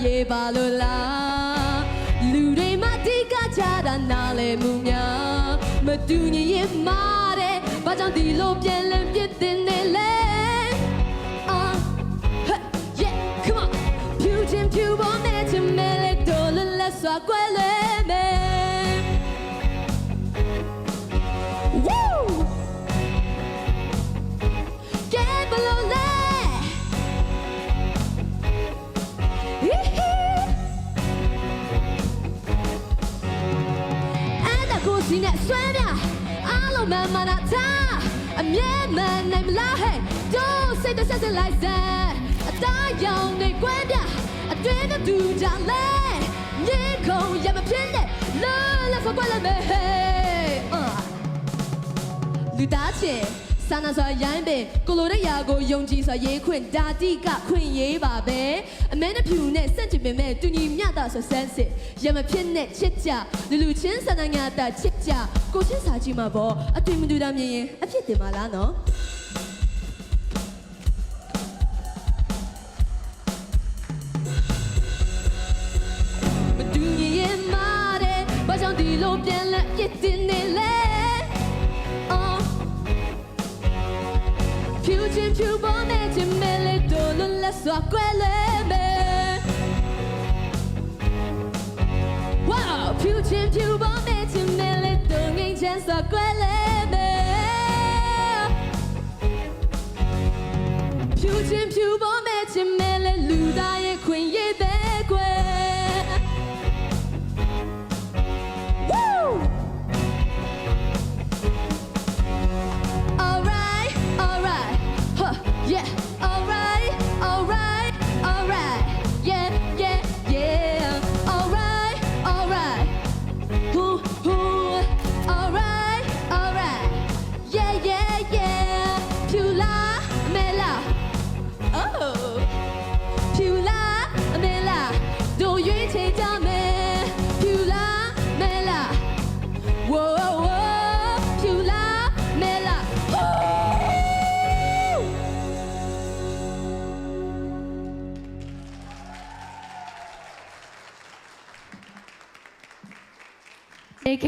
ရေးပါလို့လားလူတွေမတိကကြတာနားလေမှုများမတူညီရင်မာတဲ့ဘာကြောင့်ဒီလိုပြန်လည်ပြစ်တင်နေလဲ yeah come on ဖြူချင်းဖြူပေါ်နဲ့ချင်မဲလေတော်လက်စွာကွယ်လွဲမယ် Woo ကဲဘလို့လဲဒီနဲ့ဆွဲပြအားလုံးမှန်တာသားအမြဲမှန်နိုင်မလားဟဲ့တို့စိတ်တဆက်လိုက်စမ်းအသားရောင်နေကွမ်းပြအတွင်းတူကြလဲညင်ခုံရမဖြစ်နဲ့လက်ဖကွက်လည်းမဲဟဲ့လူသားချင်းစာနာစွာရိုင်းပင်ကိုလိုတဲ့ရာကိုယုံကြည်စွာရေးခွင့်ဓာတိကခွင့်ရေးပါပဲအမဲနဲ့ဖြူနဲ့စန့်ကျင်ပင်မဲ့တူညီမျှတာဆိုဆန်းစစ်ရမဖြစ်နဲ့ချစ်ကြလူချင်းစာနာညာတာချစ်ကြကိုချင်းစာကြည့်မှာပေါ့အတွေ့မတူတာမြင်ရင်အဖြစ်တင်ပါလားနော်မတူညီရင်မာတဲ့ဘာကြောင့်ဒီလိုပြန်လက်ပြစ်တင်နေလဲဖြူချင်းဖြူပေါ်နဲ့ချင်မဲလေတော်လက်စွာကွယ်လဲမယ် Wow ဖြူချင်းဖြူပေါ်နဲ့ချင်မဲလေတော်ငိမ့်ချမ်းစွာကွယ်လဲမယ်ဖြူချင်းဖြူပေါ်နဲ့ချင်မဲလေလူသားရဲ့ခွင့်ရတဲ့ကွယ် Woo Yeah, alright, alright, alright. Yeah, yeah, yeah. Alright, alright. Alright, alright. Yeah, yeah, yeah. Pula, mela. Oh. Pula, mela. Do you take time? Pula, mela. Whoa, whoa. Pula, mela. AK